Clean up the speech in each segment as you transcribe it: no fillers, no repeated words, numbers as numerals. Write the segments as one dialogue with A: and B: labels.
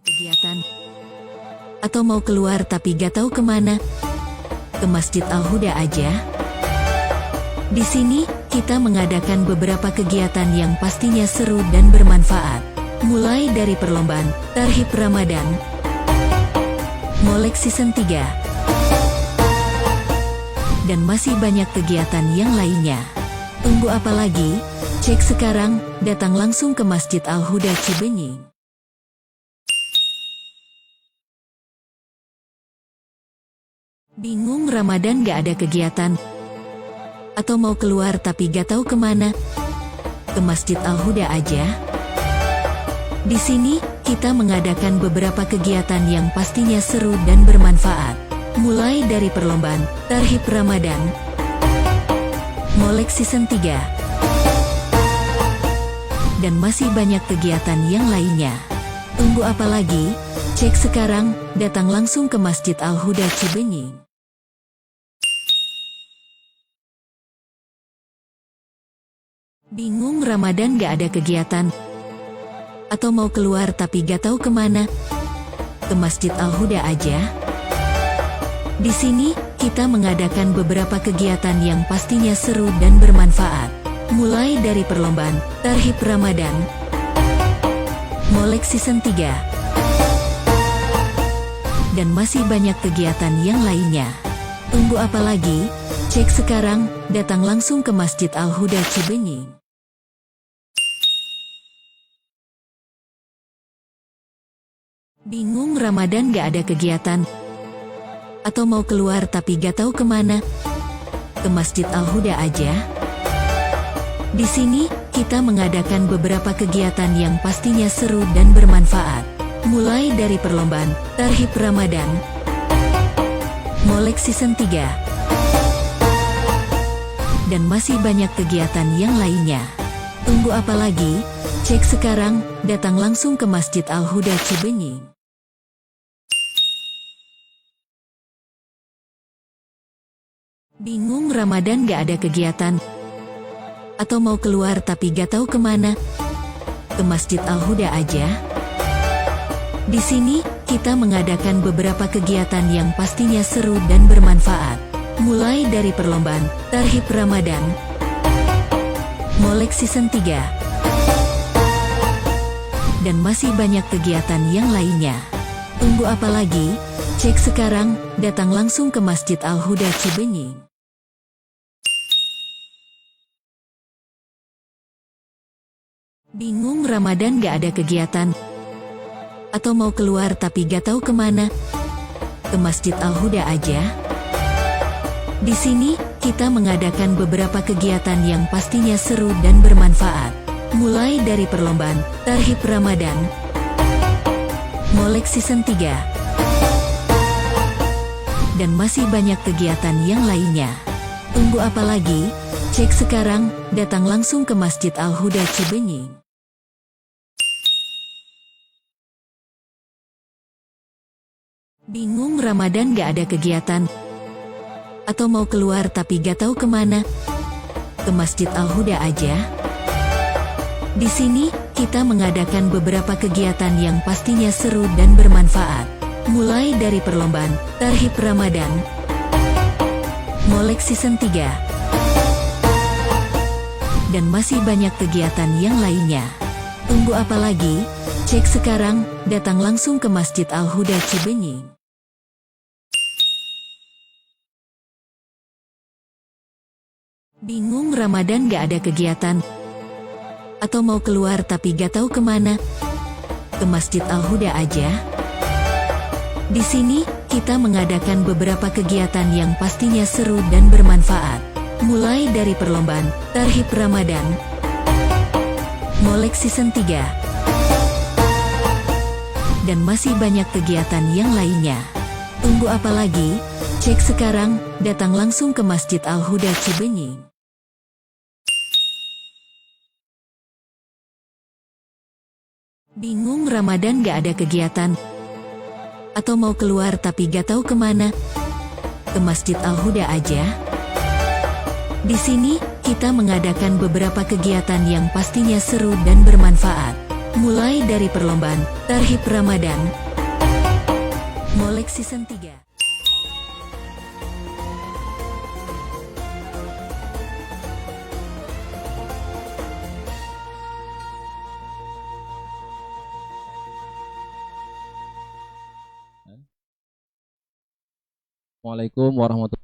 A: Kegiatan atau mau keluar tapi gak tahu kemana? Ke Masjid Al-Huda aja. Di sini kita mengadakan beberapa kegiatan yang pastinya seru dan bermanfaat. Mulai dari perlombaan Tarhib Ramadan, Molek Season 3, dan masih banyak kegiatan yang lainnya. Tunggu apa lagi? Cek sekarang, datang langsung ke Masjid Al-Huda Cibenying. Bingung Ramadan gak ada kegiatan? Atau mau keluar tapi gak tahu kemana? Ke Masjid Al-Huda aja. Di sini, kita mengadakan beberapa kegiatan yang pastinya seru dan bermanfaat. Mulai dari perlombaan Tarhib Ramadan, Molek Season 3, dan masih banyak kegiatan yang lainnya. Tunggu apa lagi? Cek sekarang, datang langsung ke Masjid Al-Huda Cibenying. Bingung Ramadan gak ada kegiatan? Atau mau keluar tapi gak tahu kemana? Ke Masjid Al-Huda aja. Di sini, kita mengadakan beberapa kegiatan yang pastinya seru dan bermanfaat. Mulai dari perlombaan Tarhib Ramadan, Molek Season 3, dan masih banyak kegiatan yang lainnya. Tunggu apa lagi? Cek sekarang, datang langsung ke Masjid Al-Huda Cibenying. Bingung Ramadan gak ada kegiatan? Atau mau keluar tapi gak tahu kemana? Ke Masjid Al-Huda aja. Di sini, kita mengadakan beberapa kegiatan yang pastinya seru dan bermanfaat. Mulai dari perlombaan Tarhib Ramadan, Molek Season 3, dan masih banyak kegiatan yang lainnya. Tunggu apa lagi? Cek sekarang, datang langsung ke Masjid Al-Huda Cibenying. Bingung Ramadan gak ada kegiatan? Atau mau keluar tapi gak tahu kemana? Ke Masjid Al-Huda aja. Di sini, kita mengadakan beberapa kegiatan yang pastinya seru dan bermanfaat. Mulai dari perlombaan Tarhib Ramadan, Molek Season 3, dan masih banyak kegiatan yang lainnya. Tunggu apa lagi? Cek sekarang, datang langsung ke Masjid Al-Huda Cibenying. Bingung Ramadan gak ada kegiatan? Atau mau keluar tapi gak tahu kemana? Ke Masjid Al-Huda aja. Di sini, kita mengadakan beberapa kegiatan yang pastinya seru dan bermanfaat. Mulai dari perlombaan Tarhib Ramadan, Molek Season 3, dan masih banyak kegiatan yang lainnya. Tunggu apa lagi? Cek sekarang, datang langsung ke Masjid Al-Huda Cibenying. Bingung Ramadan gak ada kegiatan? Atau mau keluar tapi gak tahu kemana? Ke Masjid Al-Huda aja. Di sini, kita mengadakan beberapa kegiatan yang pastinya seru dan bermanfaat. Mulai dari perlombaan Tarhib Ramadan, Molek Season 3, dan masih banyak kegiatan yang lainnya. Tunggu apa lagi? Cek sekarang, datang langsung ke Masjid Al-Huda Cibenying. Bingung Ramadan gak ada kegiatan? Atau mau keluar tapi gak tahu kemana? Ke Masjid Al-Huda aja. Di sini, kita mengadakan beberapa kegiatan yang pastinya seru dan bermanfaat. Mulai dari perlombaan Tarhib Ramadan, Molek Season 3, dan masih banyak kegiatan yang lainnya. Tunggu apa lagi? Cek sekarang, datang langsung ke Masjid Al-Huda Cibenying. Bingung Ramadan gak ada kegiatan? Atau mau keluar tapi gak tahu kemana? Ke Masjid Al-Huda aja. Di sini, kita mengadakan beberapa kegiatan yang pastinya seru dan bermanfaat. Mulai dari perlombaan Tarhib Ramadan, Molek Season 3.
B: Assalamualaikum warahmatullahi wabarakatuh.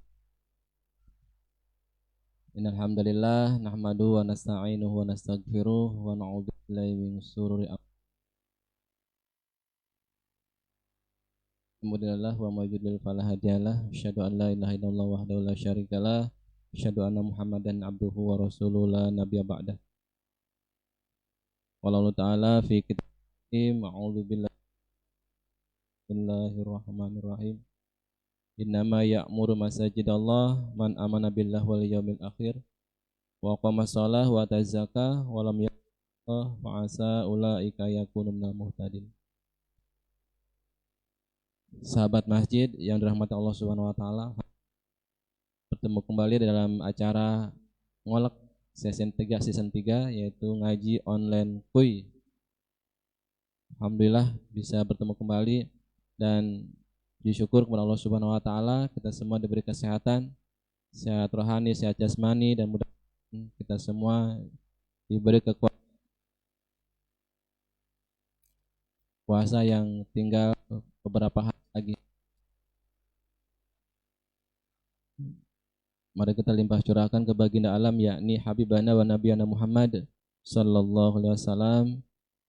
B: Innalhamdulillah nahmadu wa nasta'inuhu wa nastaghfiruh wa na'udzu billahi min syururi anfusina wa may yudlil fala hadiyalah. Asyhadu an la ilaha illallah wahdahu la syarikalah. Asyhadu anna Muhammadan abduhu wa rasuluhu la nabiyya ba'dah. Wallahu ta'ala fi kitabih a'udzu billahi bismillahirrahmanirrahim. Innama ya'muru masajidallah man amana billah wal yawmil akhir wa qama shalah wa tazaka wa lam yaqah fa'asa ulaika yakunu minal muhtadin. Sahabat masjid yang dirahmati Allah Subhanahu wa taala, bertemu kembali dalam acara Ngolek season 3 yaitu ngaji online kuy. Alhamdulillah bisa bertemu kembali dan disyukur kepada Allah Subhanahu wa taala kita semua diberi kesehatan, sehat rohani, sehat jasmani, dan mudah-mudahan kita semua diberi kekuatan puasa yang tinggal beberapa hari lagi. Mari kita limpah curahkan ke baginda alam yakni Habibana wa Nabiyana Muhammad sallallahu alaihi wasallam,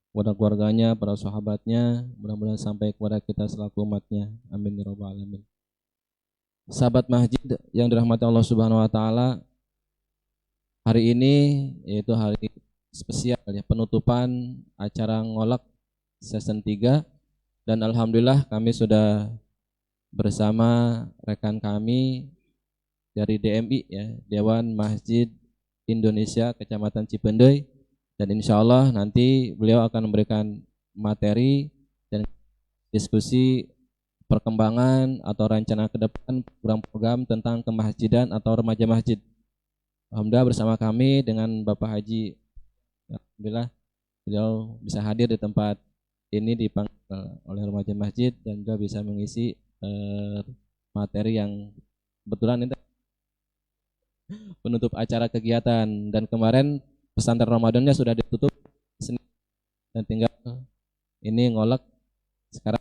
B: kepada keluarganya, para sahabatnya, mudah-mudahan sampai kepada kita selaku umatnya. Amin ya rabbal alamin. Sahabat masjid yang dirahmati Allah Subhanahu wa taala, hari ini yaitu hari spesial ya, penutupan acara Ngolek season 3, dan alhamdulillah kami sudah bersama rekan kami dari DMI ya, Dewan Masjid Indonesia Kecamatan Cipendei, dan insya Allah nanti beliau akan memberikan materi dan diskusi perkembangan atau rencana ke depan program-program tentang kemasjidan atau remaja masjid. Alhamdulillah bersama kami dengan Bapak Haji, alhamdulillah beliau bisa hadir di tempat ini dipanggil oleh remaja masjid dan juga bisa mengisi materi yang kebetulan ini penutup acara kegiatan. Dan kemarin pesantren Ramadannya sudah ditutup dan tinggal ini ngolek sekarang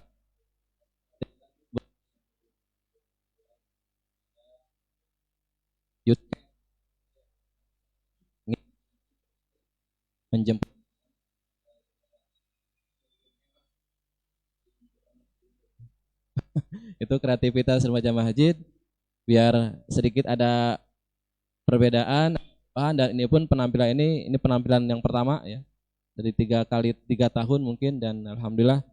B: menjemput itu kreativitas remaja masjid biar sedikit ada perbedaan. Dan ini pun penampilan ini penampilan yang pertama ya dari 3 tahun mungkin, dan alhamdulillah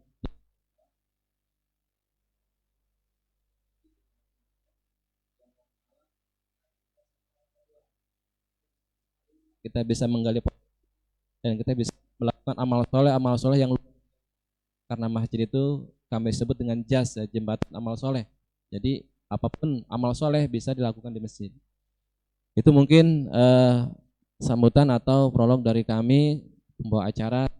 B: kita bisa menggali dan kita bisa melakukan amal soleh yang karena masjid itu kami sebut dengan jas ya, jembatan amal soleh. Jadi apapun amal soleh bisa dilakukan di masjid. Itu mungkin sambutan atau prolog dari kami pembawa acara.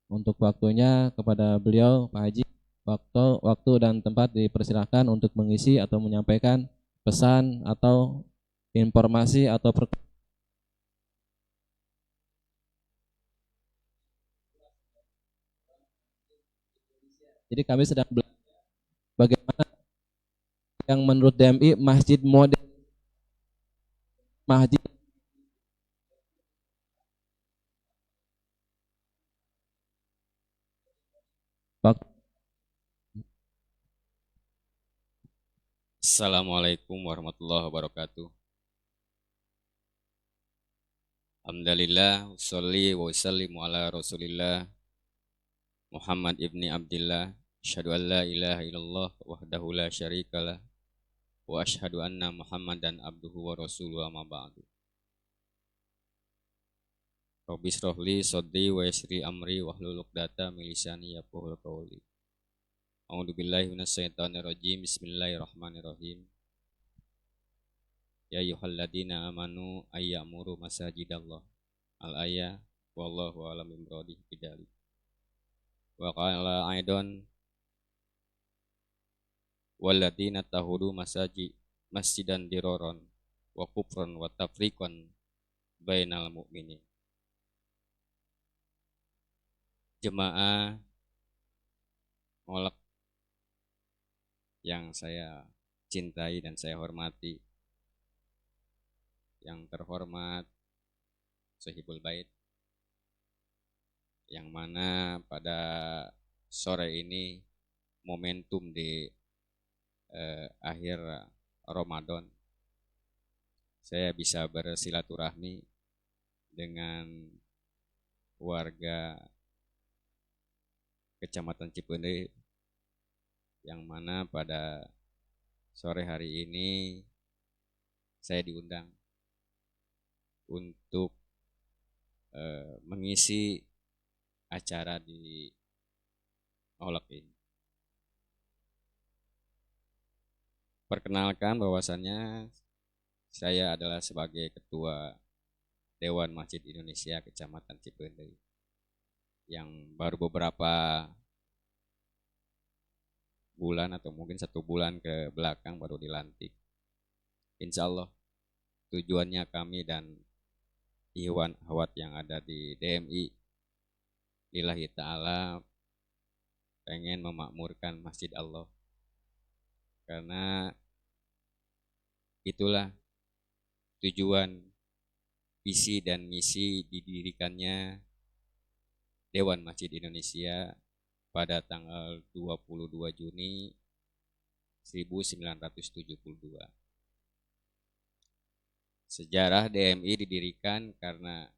B: Untuk waktunya kepada beliau Pak Haji, waktu dan tempat dipersilakan untuk mengisi atau menyampaikan pesan atau informasi atau jadi kami sedang belajar bagaimana yang menurut DMI masjid modern, masjid
C: Assalamualaikum warahmatullahi wabarakatuh. Alhamdulillah, sholli wa sallimu ala rasulillah Muhammad ibni Abdillah. Asyhadu an la ilaha illallah wahdahu la syarikalah wa asyhadu anna Muhammadan abduhu wa rasuluhu amma ba'du. Rabbi shrahli sadri wa yassir amri wahlul 'uqdatam min lisani yafqahu qawli. A'udzu billahi minasyaitonir rajim. Bismillahirrahmanirrahim. Ya ayyuhalladzina amanu ayyamuru masajidallah. Al-ayah wallahu a'lam bimuradihi bidzalik. wa qala aidan walladzina tahudu masjidan diroron wa kufran wa tafriqan bainal mu'minin. Jemaah Ngolek yang saya cintai dan saya hormati, yang terhormat Sohibul Bait, yang mana pada sore ini momentum di akhir Ramadan saya bisa bersilaturahmi dengan warga Kecamatan Cipeundeuy, yang mana pada sore hari ini saya diundang untuk mengisi acara di Ngolek ini. Perkenalkan bahwasannya saya adalah sebagai Ketua Dewan Masjid Indonesia Kecamatan Cipeundeuy yang baru beberapa bulan atau mungkin 1 bulan ke belakang baru dilantik. Insya Allah tujuannya kami dan Ikhwan Akhwat yang ada di DMI lillahi ta'ala pengen memakmurkan Masjid Allah, karena itulah tujuan, visi dan misi didirikannya Dewan Masjid Indonesia pada tanggal 22 Juni 1972. Sejarah DMI didirikan karena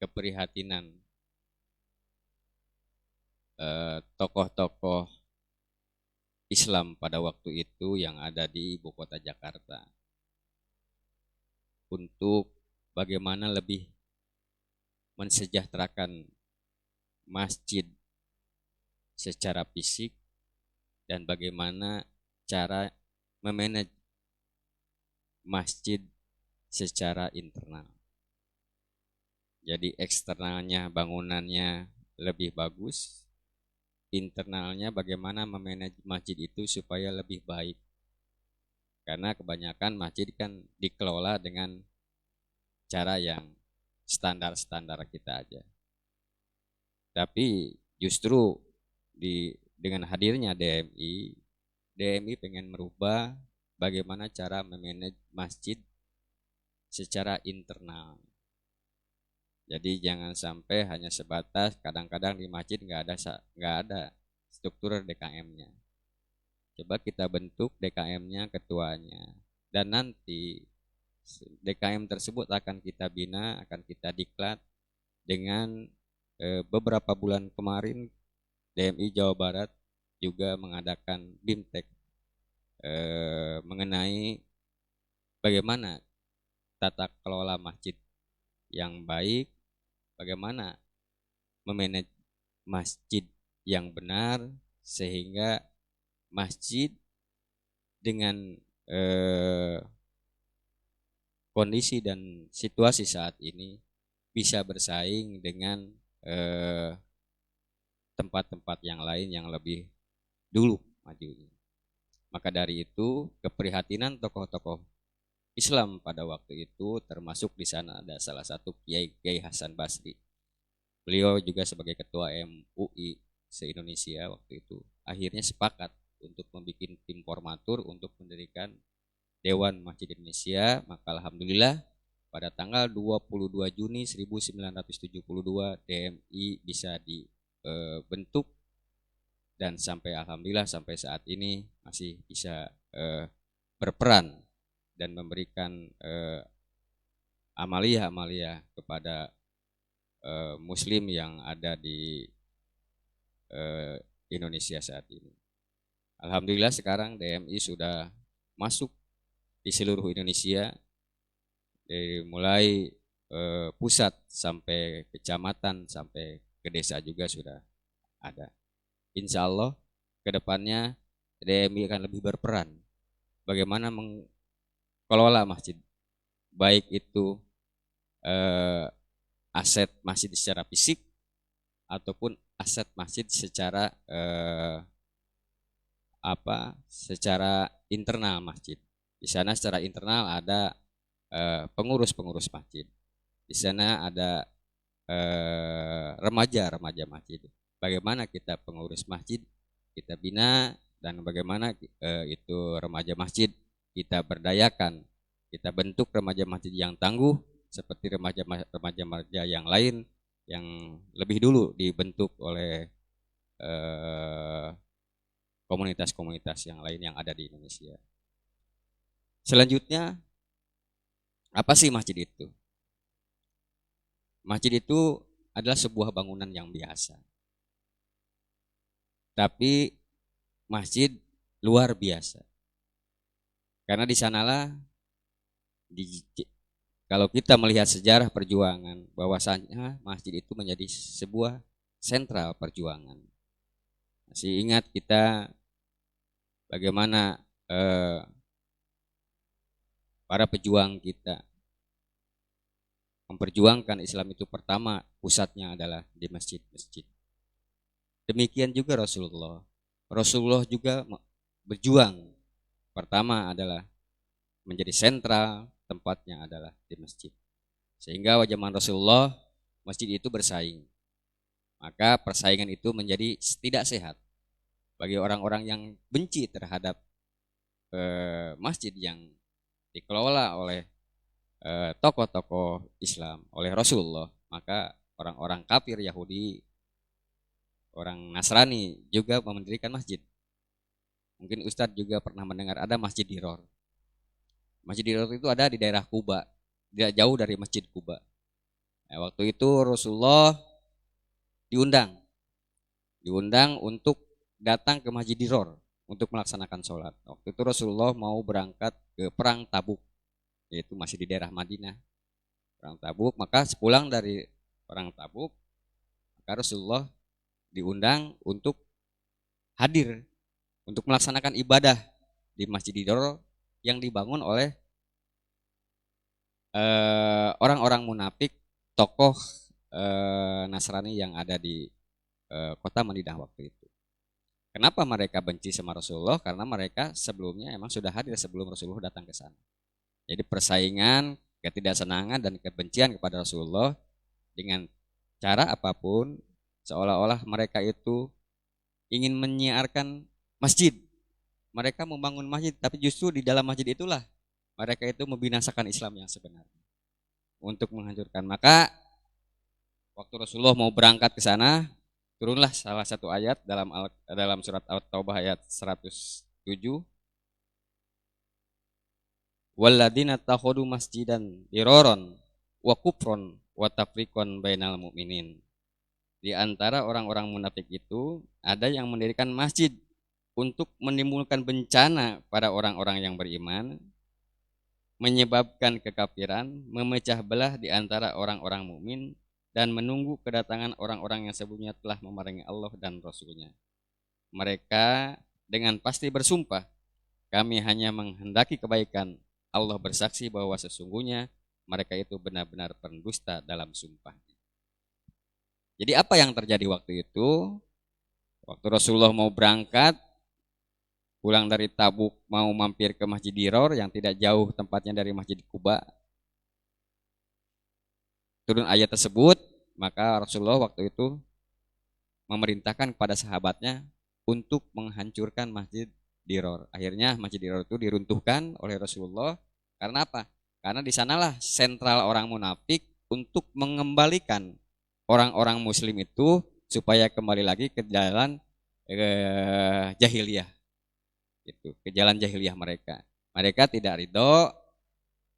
C: keprihatinan tokoh-tokoh Islam pada waktu itu yang ada di ibu kota Jakarta, untuk bagaimana lebih mensejahterakan masjid secara fisik dan bagaimana cara memanage masjid secara internal. Jadi eksternalnya bangunannya lebih bagus, internalnya bagaimana memanage masjid itu supaya lebih baik. Karena kebanyakan masjid kan dikelola dengan cara yang standar-standar kita aja. Tapi justru dengan hadirnya DMI pengen merubah bagaimana cara memanage masjid secara internal. Jadi jangan sampai hanya sebatas kadang-kadang di masjid nggak ada struktur DKM-nya. Coba kita bentuk DKM-nya, ketuanya, dan nanti DKM tersebut akan kita bina, akan kita diklat. Dengan beberapa bulan kemarin DMI Jawa Barat juga mengadakan BIMTEK mengenai bagaimana tata kelola masjid yang baik, bagaimana memanage masjid yang benar, sehingga masjid dengan kondisi dan situasi saat ini bisa bersaing dengan tempat-tempat yang lain yang lebih dulu majunya. Maka dari itu keprihatinan tokoh-tokoh Islam pada waktu itu, termasuk di sana ada salah satu Kiai Hasan Basri. Beliau juga sebagai ketua MUI se-Indonesia waktu itu akhirnya sepakat untuk membuat tim formatur untuk mendirikan Dewan Masjid Indonesia. Maka alhamdulillah pada tanggal 22 Juni 1972 DMI bisa dibentuk, dan alhamdulillah sampai saat ini masih bisa berperan dan memberikan amalia-amalia kepada Muslim yang ada di Indonesia saat ini. Alhamdulillah sekarang DMI sudah masuk di seluruh Indonesia, dari mulai pusat sampai kecamatan sampai ke desa juga sudah ada. Insya Allah kedepannya DMI akan lebih berperan bagaimana mengelola masjid, baik itu aset masjid secara fisik ataupun aset masjid secara secara internal masjid. Di sana secara internal ada pengurus-pengurus masjid. Di sana ada remaja-remaja masjid. Bagaimana kita pengurus masjid kita bina, dan bagaimana itu remaja masjid kita berdayakan, kita bentuk remaja masjid yang tangguh seperti remaja-remaja yang lain yang lebih dulu dibentuk oleh komunitas-komunitas yang lain yang ada di Indonesia. Selanjutnya, apa sih masjid itu? Masjid itu adalah sebuah bangunan yang biasa. Tapi masjid luar biasa. Karena di sanalah kalau kita melihat sejarah perjuangan, bahwasanya masjid itu menjadi sebuah sentral perjuangan. Masih ingat kita bagaimana para pejuang kita memperjuangkan Islam itu pertama pusatnya adalah di masjid-masjid. Demikian juga Rasulullah. Rasulullah juga berjuang pertama adalah menjadi sentral tempatnya adalah di masjid. Sehingga zaman Rasulullah masjid itu bersaing. Maka persaingan itu menjadi tidak sehat bagi orang-orang yang benci terhadap masjid yang dikelola oleh tokoh-tokoh Islam, oleh Rasulullah. Maka orang-orang kafir Yahudi, orang Nasrani juga mendirikan masjid. Mungkin Ustadz juga pernah mendengar ada Masjid Diror. Masjid Diror itu ada di daerah Kuba, tidak jauh dari Masjid Kuba. Nah, waktu itu Rasulullah diundang untuk datang ke Masjid Diror untuk melaksanakan sholat. Waktu itu Rasulullah mau berangkat ke perang Tabuk, yaitu masih di daerah Madinah. Perang Tabuk, maka sepulang dari perang Tabuk, maka Rasulullah diundang untuk hadir untuk melaksanakan ibadah di Masjid Diror yang dibangun oleh orang-orang munafik, tokoh Nasrani yang ada di kota Madinah waktu itu. Kenapa mereka benci sama Rasulullah? Karena mereka sebelumnya emang sudah hadir sebelum Rasulullah datang ke sana. Jadi persaingan, ketidaksenangan dan kebencian kepada Rasulullah dengan cara apapun, seolah-olah mereka itu ingin menyiarkan masjid. Mereka membangun masjid, tapi justru di dalam masjid itulah mereka itu membinasakan Islam yang sebenarnya untuk menghancurkan. Maka waktu Rasulullah mau berangkat ke sana, turunlah salah satu ayat dalam surat At-Taubah ayat 107. Walladzina takhadu masjidan diraron wa kufron wa tafriqan bainal mu'minin. Di antara orang-orang munafik itu ada yang mendirikan masjid untuk menimbulkan bencana pada orang-orang yang beriman, menyebabkan kekafiran, memecah belah di antara orang-orang mukmin, dan menunggu kedatangan orang-orang yang sebelumnya telah memerangi Allah dan Rasul-Nya. Mereka dengan pasti bersumpah, kami hanya menghendaki kebaikan. Allah bersaksi bahwa sesungguhnya mereka itu benar-benar pendusta dalam sumpah. Jadi apa yang terjadi waktu itu? Waktu Rasulullah mau berangkat, pulang dari Tabuk, mau mampir ke Masjid Diror yang tidak jauh tempatnya dari Masjid Kuba. Turun ayat tersebut, maka Rasulullah waktu itu memerintahkan kepada sahabatnya untuk menghancurkan Masjid Diror. Akhirnya Masjid Diror itu diruntuhkan oleh Rasulullah. Karena apa? Karena di sanalah sentral orang munafik untuk mengembalikan orang-orang muslim itu supaya kembali lagi ke jalan jahiliyah. Itu, ke jalan jahiliyah mereka. Mereka tidak ridho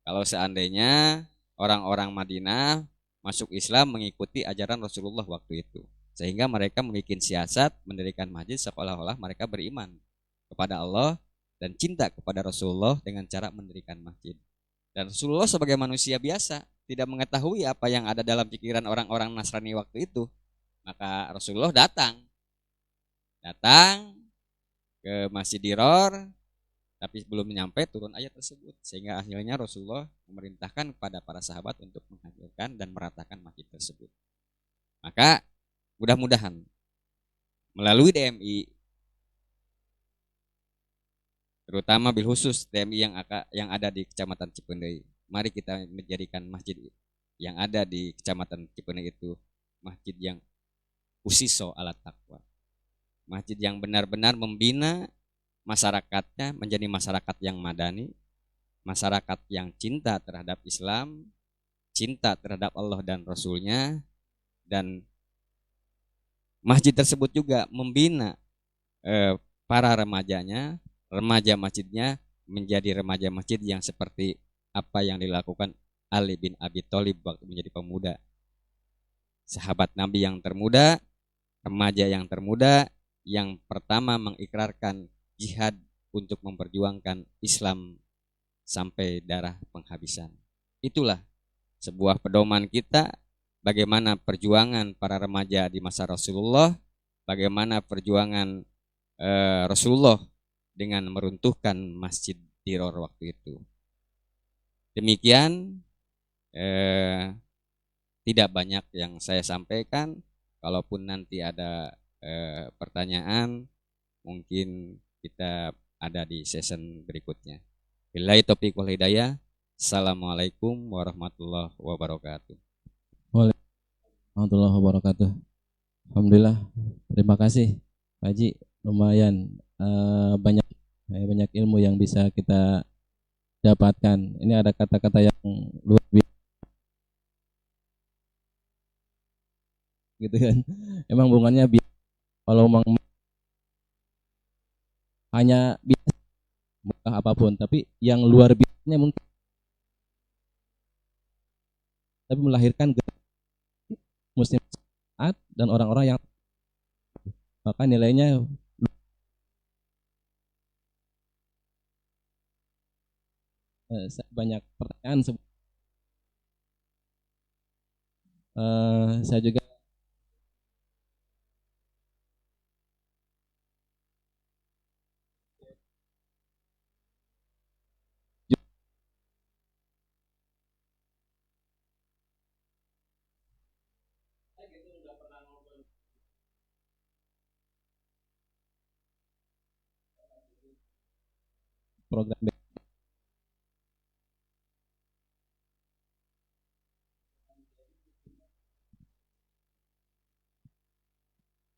C: kalau seandainya orang-orang Madinah masuk Islam mengikuti ajaran Rasulullah waktu itu. Sehingga mereka membuat siasat mendirikan masjid seolah-olah mereka beriman kepada Allah dan cinta kepada Rasulullah dengan cara mendirikan masjid. Dan Rasulullah sebagai manusia biasa tidak mengetahui apa yang ada dalam pikiran orang-orang Nasrani waktu itu. Maka Rasulullah datang ke Masjid Diror, tapi belum nyampe turun ayat tersebut. Sehingga akhirnya Rasulullah memerintahkan kepada para sahabat untuk menghancurkan dan meratakan masjid tersebut. Maka mudah-mudahan melalui DMI, terutama bil khusus DMI yang ada di Kecamatan Cipendei. Mari kita menjadikan masjid yang ada di Kecamatan Cipendei itu masjid yang usiso ala taqwa. Masjid yang benar-benar membina masyarakatnya menjadi masyarakat yang madani, masyarakat yang cinta terhadap Islam, cinta terhadap Allah dan Rasulnya, dan masjid tersebut juga membina para remajanya, remaja masjidnya menjadi remaja masjid yang seperti apa yang dilakukan Ali bin Abi Thalib waktu menjadi pemuda. Sahabat Nabi yang termuda, remaja yang termuda, yang pertama mengikrarkan jihad untuk memperjuangkan Islam sampai darah penghabisan. Itulah sebuah pedoman kita bagaimana perjuangan para remaja di masa Rasulullah, bagaimana perjuangan Rasulullah dengan meruntuhkan Masjid Diror waktu itu. Demikian, tidak banyak yang saya sampaikan. Kalaupun nanti ada pertanyaan, mungkin kita ada di season berikutnya. Billahi taufiq wal hidayah. Assalamualaikum warahmatullahi wabarakatuh.
B: Warahmatullahi wabarakatuh. Alhamdulillah. Terima kasih Pak Haji. Lumayan banyak ilmu yang bisa kita dapatkan. Ini ada kata-kata yang luar biasa gitu kan. Emang bunganya kalau hanya biasa apapun, tapi yang luar biasanya mungkin tapi melahirkan muslim dan orang-orang yang maka nilainya banyak pertanyaan. Saya juga program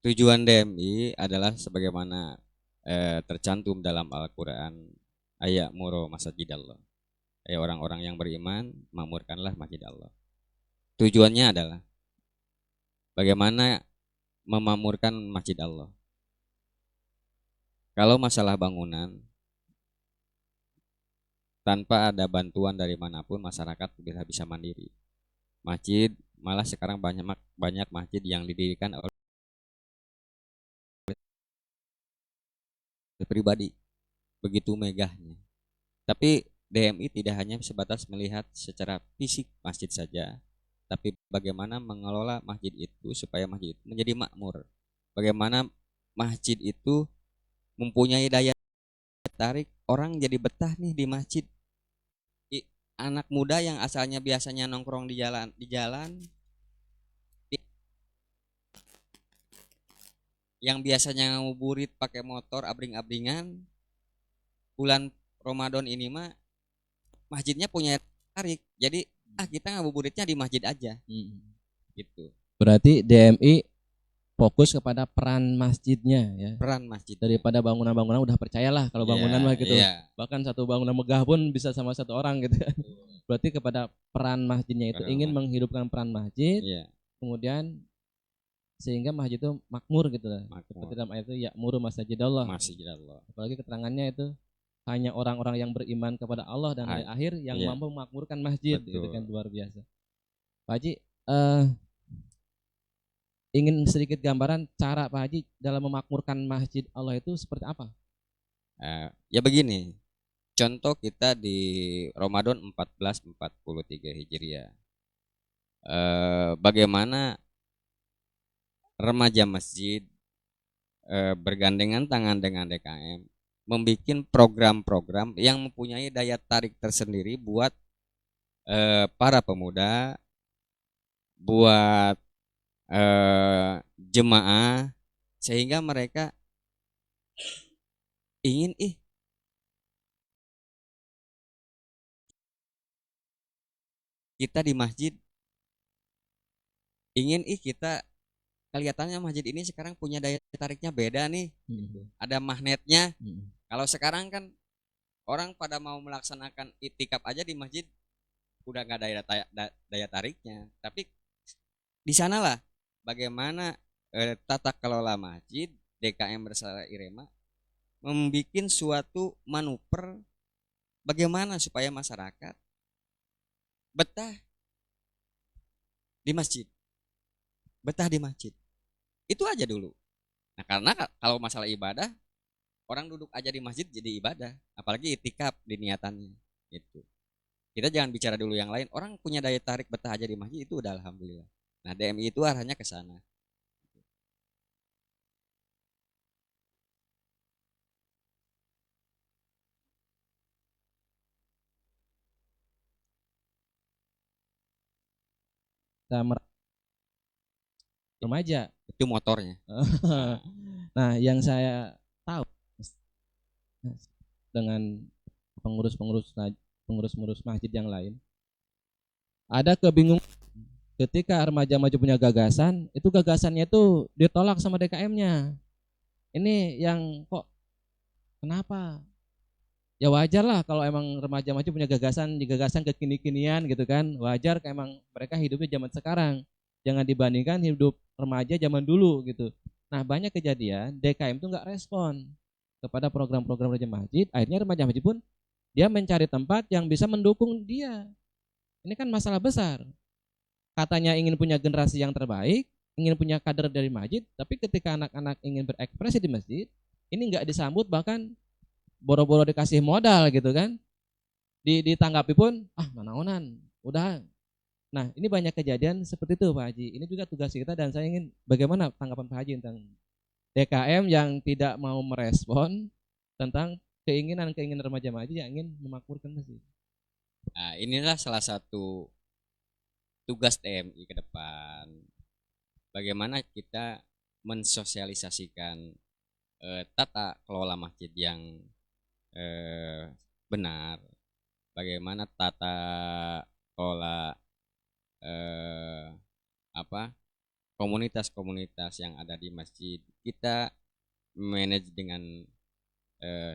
C: Tujuan DMI adalah sebagaimana tercantum dalam Al-Quran, ayat muro masjid Allah. Orang-orang yang beriman, makmurkanlah masjid Allah. Tujuannya adalah bagaimana memakmurkan masjid Allah. Kalau masalah bangunan, tanpa ada bantuan dari manapun masyarakat bisa mandiri. Masjid malah sekarang banyak masjid yang didirikan oleh pribadi, begitu megahnya. Tapi DMI tidak hanya sebatas melihat secara fisik masjid saja, tapi bagaimana mengelola masjid itu supaya masjid itu menjadi makmur. Bagaimana masjid itu mempunyai daya tarik orang jadi betah nih di masjid. Anak muda yang asalnya biasanya nongkrong di jalan, yang biasanya ngabuburit pakai motor abring-abringan, bulan Ramadan ini mah masjidnya punya tarik. Jadi kita ngabuburitnya di masjid aja. Gitu.
B: Berarti DMI fokus kepada peran masjidnya ya.
C: Peran masjid.
B: Daripada bangunan-bangunan udah percayalah kalau bangunan mah gitu. Bahkan satu bangunan megah pun bisa sama satu orang gitu kan. Berarti kepada peran masjidnya itu ingin menghidupkan peran masjid. Kemudian sehingga masjid itu makmur gitu lah. Seperti dalam ayat itu ya'muru masjidallah. Apalagi keterangannya itu hanya orang-orang yang beriman kepada Allah dan hari akhir yang mampu memakmurkan masjid. Betul. Gitu kan, luar biasa. Pak Haji, ingin sedikit gambaran cara Pak Haji dalam memakmurkan masjid Allah itu seperti apa?
C: Ya begini, contoh kita di Ramadan 1443 Hijriah, bagaimana remaja masjid bergandengan tangan dengan DKM membuat program-program yang mempunyai daya tarik tersendiri buat para pemuda, buat jemaah, sehingga mereka ingin kita di masjid, ingin kita kelihatannya masjid ini sekarang punya daya tariknya beda nih, ada magnetnya. Kalau sekarang kan orang pada mau melaksanakan itikaf aja di masjid udah nggak daya tariknya. Tapi di sanalah bagaimana tata kelola masjid DKM bersama Irema membuat suatu manuver bagaimana supaya masyarakat betah di masjid, betah di masjid. Itu aja dulu. Nah, karena kalau masalah ibadah, orang duduk aja di masjid jadi ibadah, apalagi itikaf di niatannya. Itu. Kita jangan bicara dulu yang lain. Orang punya daya tarik betah aja di masjid itu udah alhamdulillah. Nah, DMI itu arahnya ke sana.
B: Sama remaja.
C: Itu motornya.
B: Nah, yang saya tahu dengan pengurus masjid yang lain, ada kebingungan ketika remaja maju punya gagasan, itu gagasannya itu ditolak sama DKM-nya. Ini yang kok kenapa? Ya wajar lah kalau emang remaja maju punya gagasan kekini-kinian gitu kan. Wajar kayak emang mereka hidupnya zaman sekarang. Jangan dibandingkan hidup remaja zaman dulu gitu. Nah, banyak kejadian DKM itu nggak respon kepada program-program remaja masjid. Akhirnya remaja masjid pun dia mencari tempat yang bisa mendukung dia. Ini kan masalah besar. Katanya ingin punya generasi yang terbaik, ingin punya kader dari masjid, tapi ketika anak-anak ingin berekspresi di masjid, ini nggak disambut, bahkan boro-boro dikasih modal gitu kan. Ditanggapi pun nanaonan, udah. Nah, ini banyak kejadian seperti itu Pak Haji. Ini juga tugas kita dan saya ingin bagaimana tanggapan Pak Haji tentang DKM yang tidak mau merespon tentang keinginan remaja masjid yang ingin memakmurkan masjid.
C: Nah, inilah salah satu tugas DMI ke depan. Bagaimana kita mensosialisasikan tata kelola masjid yang benar, bagaimana tata kelola komunitas-komunitas yang ada di masjid kita manage dengan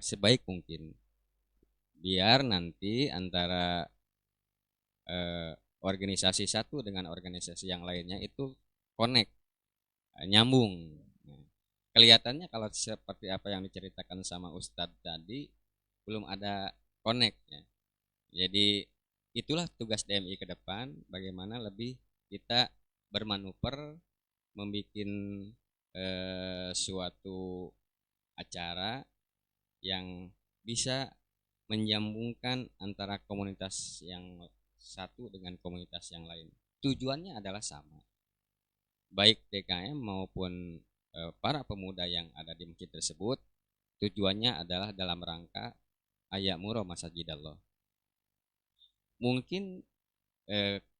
C: sebaik mungkin, biar nanti antara organisasi satu dengan organisasi yang lainnya itu connect, nyambung. Kelihatannya kalau seperti apa yang diceritakan sama Ustadz tadi belum ada connect ya. Jadi itulah tugas DMI ke depan, bagaimana lebih kita bermanuver membuat suatu acara yang bisa menyambungkan antara komunitas yang satu dengan komunitas yang lain. Tujuannya adalah sama, baik DKM maupun para pemuda yang ada di masjid tersebut. Tujuannya adalah dalam rangka ayamuro masajidallah. Mungkin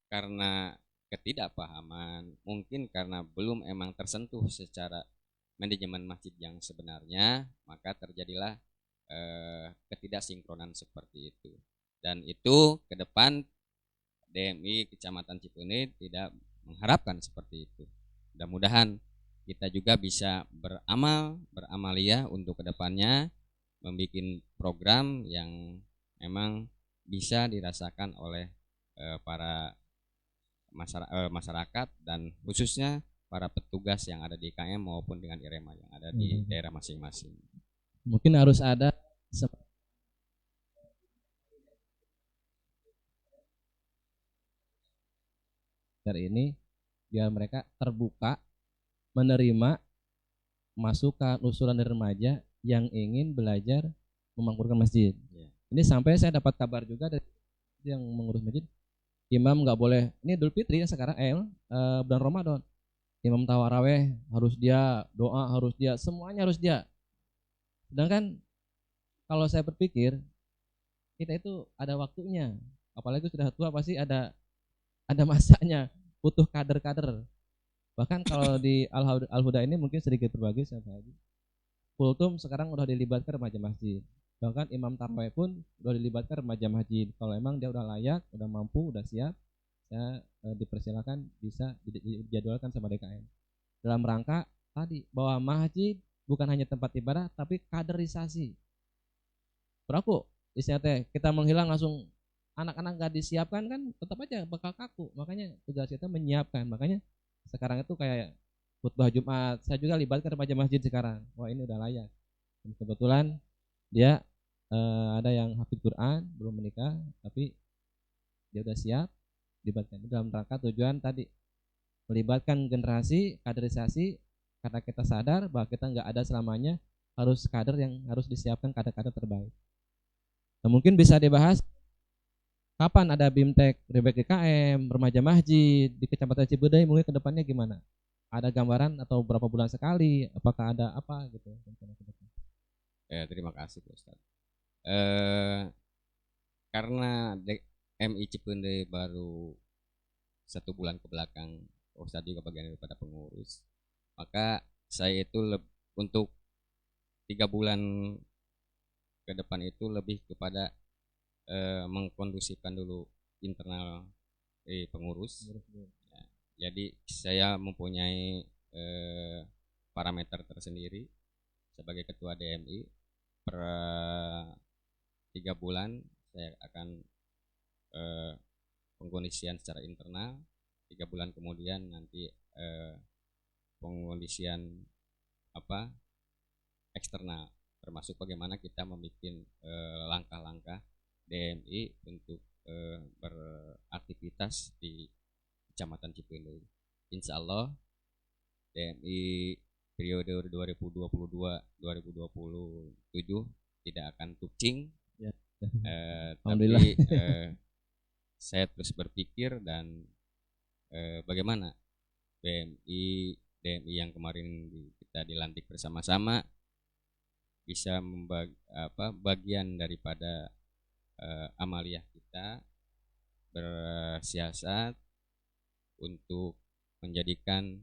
C: karena ketidakpahaman, mungkin karena belum emang tersentuh secara manajemen masjid yang sebenarnya, maka terjadilah ketidaksinkronan seperti itu. Dan itu ke depan DMI Kecamatan Cipunir tidak mengharapkan seperti itu. Mudah-mudahan kita juga bisa beramalia untuk kedepannya membuat program yang memang bisa dirasakan oleh para masyarakat dan khususnya para petugas yang ada di KM maupun dengan Irema yang ada di daerah masing-masing.
B: Mungkin harus ada dari ini biar mereka terbuka menerima masukan usulan dari remaja yang ingin belajar memakmurkan masjid. Ini sampai saya dapat kabar juga dari yang mengurus masjid, imam nggak boleh, ini Idul Fitri ya sekarang bulan Ramadan, imam tawaraweh harus dia, doa harus dia, semuanya harus dia. Sedangkan kalau saya berpikir kita itu ada waktunya, apalagi sudah tua pasti ada masanya, butuh kader-kader. Bahkan kalau di Al-Huda ini mungkin sedikit berbagi saya Haji. Kultum sekarang udah dilibatkan remaja masjid. Bahkan imam tarawih pun udah dilibatkan remaja masjid. Kalau emang dia udah layak, udah mampu, udah siap, saya dipersilakan bisa dijadwalkan sama DKM. Dalam rangka tadi bahwa masjid bukan hanya tempat ibadah tapi kaderisasi. Beraku istilahnya kita menghilang langsung anak-anak gak disiapkan kan tetap aja bakal kaku. Makanya tugas kita menyiapkan. Makanya sekarang itu kayak khutbah Jumat, saya juga libatkan remaja masjid sekarang. Wah ini udah layak. Dan kebetulan dia ada yang hafid Quran belum menikah, tapi dia udah siap libatkan. Dalam rangka tujuan tadi melibatkan generasi kaderisasi karena kita sadar bahwa kita nggak ada selamanya, harus kader yang harus disiapkan kader-kader terbaik. Nah, mungkin bisa dibahas kapan ada BIMTEK Rebek GKM, remaja masjid di Kecamatan Cibedei, mungkin kedepannya gimana? Ada gambaran atau berapa bulan sekali? Apakah ada apa gitu?
C: Ya, terima kasih Pak Ustadz. Karena MI Cipendei baru 1 bulan ke belakang, Ustadz juga bagian daripada pengurus, maka saya itu untuk 3 bulan ke depan itu lebih kepada mengkondusifkan dulu internal pengurus. Ya, jadi saya mempunyai parameter tersendiri sebagai ketua DMI. Per 3 bulan saya akan pengkondisian secara internal. 3 bulan kemudian nanti pengkondisian eksternal, termasuk bagaimana kita membuat langkah-langkah DMI untuk beraktivitas di Kecamatan Cipendei. Insya Allah DMI periode 2022-2027 tidak akan tukcing.
B: Ya.
C: Tapi saya terus berpikir dan bagaimana DMI yang kemarin kita dilantik bersama-sama bisa bagian daripada amaliyah kita bersiasat untuk menjadikan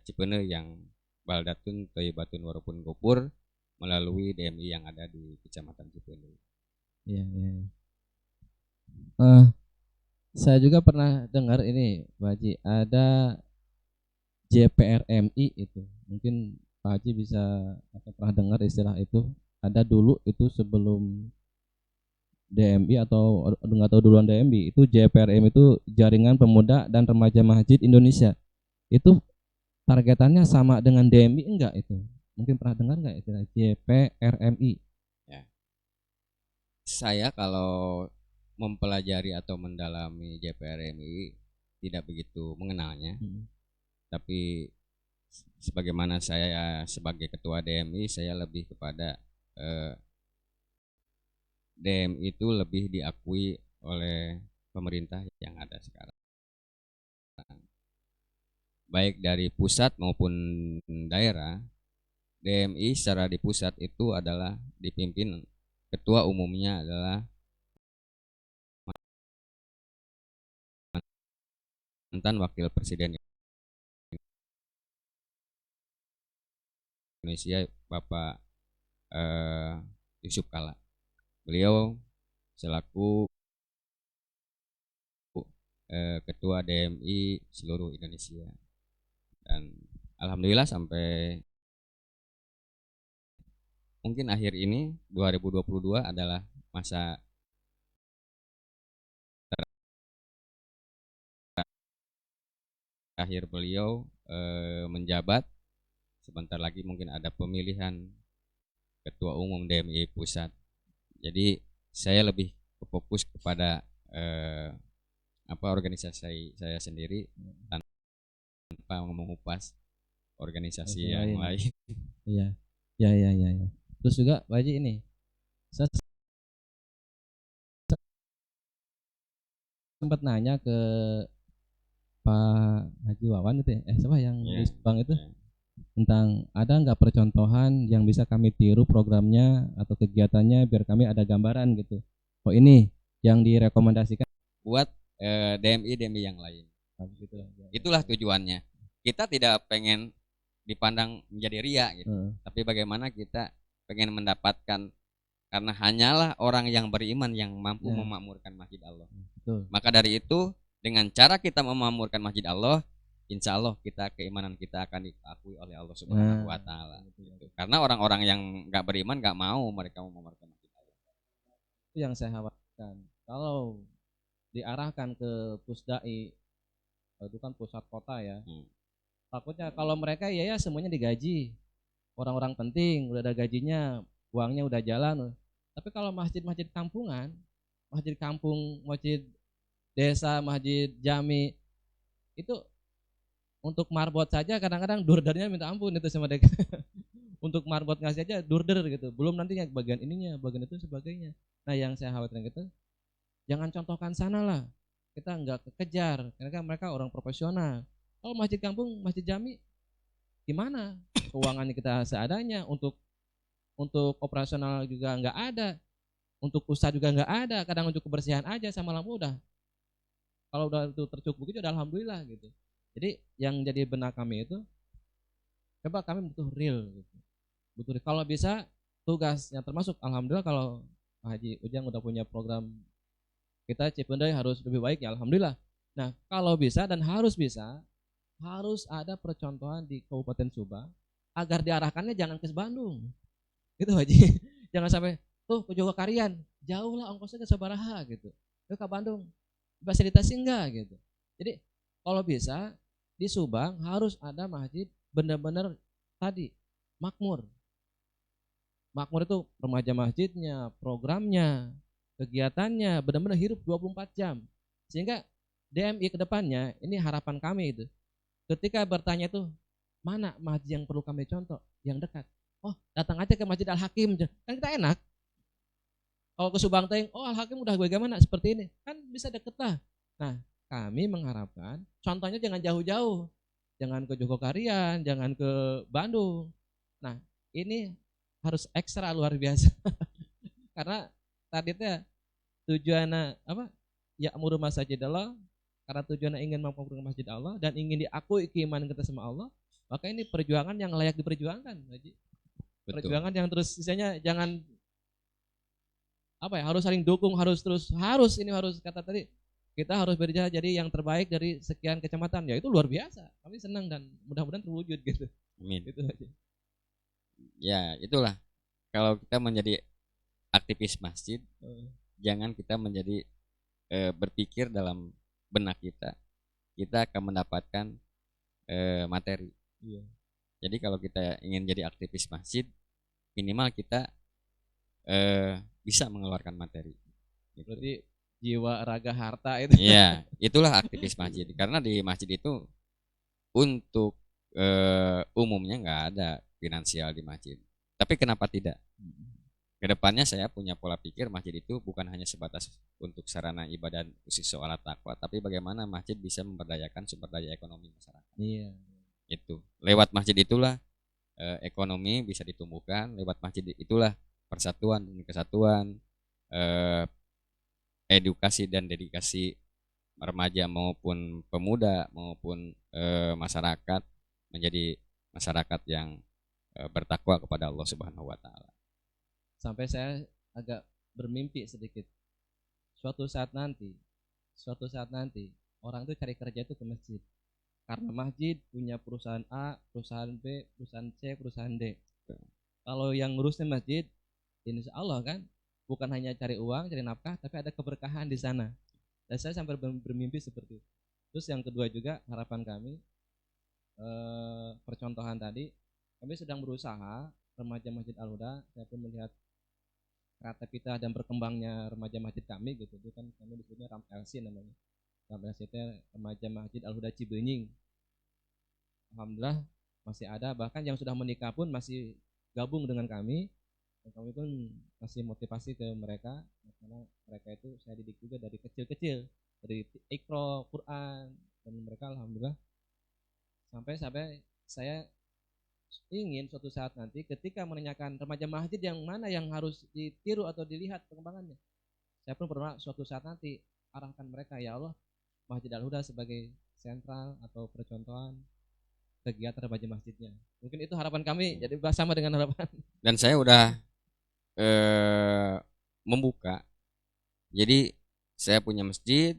C: Cipendei yang baldatun thayyibatun warupun gopur melalui DMI yang ada di Kecamatan Cipendei.
B: Iya, iya. Saya juga pernah dengar ini Pak Haji, ada JPRMI itu. Mungkin Pak Haji bisa pernah dengar istilah itu. Ada dulu itu sebelum DMI atau nggak tahu duluan DMI, itu JPRM itu Jaringan Pemuda dan Remaja Masjid Indonesia. Itu targetannya sama dengan DMI enggak itu? Mungkin pernah dengar enggak istilah JPRMI?
C: Ya. Saya kalau mempelajari atau mendalami JPRMI tidak begitu mengenalnya. Tapi sebagaimana saya sebagai ketua DMI, saya lebih kepada DMI itu lebih diakui oleh pemerintah yang ada sekarang, baik dari pusat maupun daerah. DMI secara di pusat itu adalah dipimpin, ketua umumnya adalah mantan wakil presiden Indonesia Bapak Yusuf Kala. Beliau selaku ketua DMI seluruh Indonesia, dan alhamdulillah sampai mungkin akhir ini 2022 adalah masa terakhir beliau menjabat. Sebentar lagi mungkin ada pemilihan ketua umum DMI pusat. Jadi saya lebih fokus kepada organisasi saya sendiri tanpa mengupas organisasi yang lain.
B: Iya. Ya. Terus juga Pak Haji ini, saya sempat nanya ke Pak Haji Wawan itu ya, siapa yang di Subang itu, tentang ada nggak percontohan yang bisa kami tiru programnya atau kegiatannya biar kami ada gambaran gitu. Oh ini yang direkomendasikan
C: buat DMI yang lain.
B: Gitu.
C: Itulah tujuannya. kita tidak pengen dipandang menjadi ria gitu.
B: Heeh.
C: Tapi bagaimana kita pengen mendapatkan, karena hanyalah orang yang beriman yang mampu
B: Ya.
C: memakmurkan masjid Allah.
B: Betul.
C: Maka dari itu, dengan cara kita memakmurkan masjid Allah, insya Allah keimanan kita akan diakui oleh Allah Subhanahu wa Ta'ala. Gitu. Karena orang-orang yang nggak beriman nggak mau mereka memakmurkan masjid Allah.
B: Itu yang saya khawatirkan. Kalau diarahkan ke Pusdai, itu kan pusat kota ya. Takutnya kalau mereka ya semuanya digaji, orang-orang penting udah ada gajinya, uangnya udah jalan. Tapi kalau masjid-masjid kampungan, masjid kampung, masjid desa, masjid jami, itu untuk marbot saja kadang-kadang durdernya minta ampun itu sama mereka. Untuk marbot ngasih aja durder gitu, belum nantinya bagian ininya, bagian itu sebagainya. Nah yang saya khawatirkan gitu, jangan contohkan sana lah, kita nggak kekejar, karena kan mereka orang profesional. Kalau masjid kampung, masjid jami, gimana? Keuangannya kita seadanya, untuk operasional juga nggak ada, untuk usaha juga nggak ada, kadang untuk kebersihan aja sama lampu udah. Kalau udah itu tercukupi itu udah alhamdulillah gitu. Jadi yang jadi benak kami itu, coba kami butuh real gitu. Butuh real. Kalau bisa tugasnya termasuk, alhamdulillah kalau Pak Haji Ujang udah punya program, kita Cipendei harus lebih baik ya alhamdulillah. Nah kalau bisa dan harus bisa, harus ada percontohan di Kabupaten Subang agar diarahkannya jangan ke Bandung. Gitu Haji. Jangan sampai tuh ke Jogakarian, jauh lah ongkosnya ke Sabaraha gitu. Ke Bandung, fasilitasi enggak gitu. Jadi kalau bisa di Subang harus ada masjid benar-benar tadi makmur. Makmur itu remaja masjidnya, programnya, kegiatannya benar-benar hidup 24 jam. Sehingga DMI ke depannya, ini harapan kami itu. Ketika bertanya tuh, mana masjid yang perlu kami contoh? Yang dekat. Oh, datang aja ke Masjid Al-Hakim. Kan kita enak. Kalau ke Subang Teng, oh Al-Hakim udah bagaimana seperti ini. Kan bisa deket lah. Nah, kami mengharapkan contohnya jangan jauh-jauh. Jangan ke Jogokarian, jangan ke Bandung. Nah, ini harus ekstra luar biasa. Karena tadinya tujuannya apa? Ya amuru masajidallah, karena tujuannya ingin memperkenalkan masjid Allah dan ingin diakui keimanan kita sama Allah, maka ini perjuangan yang layak diperjuangkan, Haji. Perjuangan yang terus sisanya jangan apa ya, harus saling dukung, harus kata tadi, kita harus berjaya jadi yang terbaik dari sekian kecamatan. Ya itu luar biasa. Kami senang dan mudah-mudahan terwujud gitu.
C: Amin.
B: Itu aja.
C: Ya, itulah. Kalau kita menjadi aktivis masjid, jangan kita menjadi berpikir dalam benak kita akan mendapatkan materi.
B: Iya.
C: Jadi kalau kita ingin jadi aktivis masjid, minimal kita bisa mengeluarkan materi. Gitu.
B: Berarti jiwa, raga, harta itu.
C: Iya, itulah aktivis masjid. Karena di masjid itu untuk umumnya nggak ada finansial di masjid. Tapi kenapa tidak? Kedepannya saya punya pola pikir masjid itu bukan hanya sebatas untuk sarana ibadah khusus sholat takwa, tapi bagaimana masjid bisa memberdayakan sumber daya ekonomi masyarakat.
B: Iya.
C: Itu lewat masjid itulah ekonomi bisa ditumbuhkan, lewat masjid itulah persatuan dan kesatuan, edukasi dan dedikasi remaja maupun pemuda maupun masyarakat menjadi masyarakat yang bertakwa kepada Allah Subhanahu wa Ta'ala.
B: Sampai saya agak bermimpi sedikit. Suatu saat nanti orang itu cari kerja itu ke masjid. Karena masjid punya perusahaan A, perusahaan B, perusahaan C, perusahaan D. Kalau yang ngurusin masjid, insya Allah kan, bukan hanya cari uang, cari nafkah, tapi ada keberkahan di sana. Dan saya sampai bermimpi seperti itu. Terus yang kedua juga harapan kami, percontohan tadi, kami sedang berusaha remaja Masjid Al-Huda. Saya pun melihat kreativitas dan berkembangnya remaja masjid kami gitu. Itu kan kami disebutnya RAM-LC namanya. RAM-LC itu remaja Masjid Al-Huda Cibenying. Alhamdulillah masih ada, bahkan yang sudah menikah pun masih gabung dengan kami. Dan kami pun masih motivasi ke mereka, karena mereka itu saya didik juga dari kecil-kecil, dari Iqra, Quran, dan mereka alhamdulillah sampai saya ingin suatu saat nanti ketika menanyakan remaja masjid yang mana yang harus ditiru atau dilihat perkembangannya, saya pun pernah suatu saat nanti arahkan mereka, ya Allah, Masjid Al-Huda sebagai sentral atau percontohan kegiatan remaja masjidnya. Mungkin itu harapan kami, jadi sama dengan harapan.
C: Dan saya udah membuka. Jadi saya punya masjid,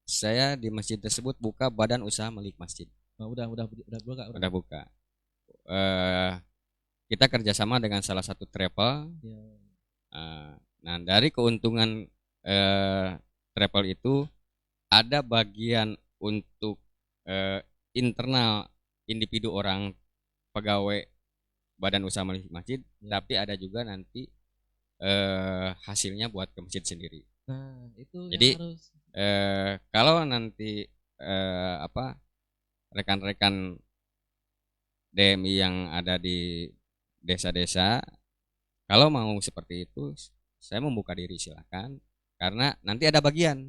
C: saya di masjid tersebut buka badan usaha milik masjid.
B: Oh, udah buka.
C: Udah buka. Eh, kita kerjasama dengan salah satu travel.
B: Ya.
C: Nah, dari keuntungan travel itu ada bagian untuk internal individu orang pegawai badan usaha milik masjid, tapi ada juga nanti hasilnya buat ke masjid sendiri.
B: Nah, itu
C: jadi
B: yang harus.
C: Kalau nanti rekan-rekan DMI yang ada di desa-desa, kalau mau seperti itu, saya membuka diri silakan, karena nanti ada bagian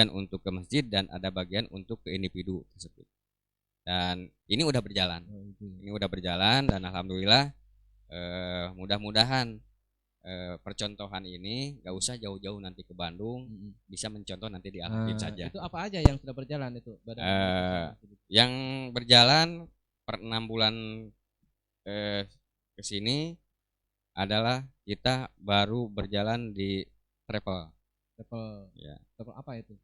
C: untuk ke masjid dan ada bagian untuk ke individu tersebut. Dan ini udah berjalan. Dan alhamdulillah mudah-mudahan percontohan ini gak usah jauh-jauh nanti ke Bandung, bisa mencontoh nanti di Al-Hakim saja.
B: Itu apa aja yang sudah berjalan itu?
C: Yang berjalan per 6 bulan ke sini adalah kita baru berjalan di travel. Ya.
B: Travel apa itu?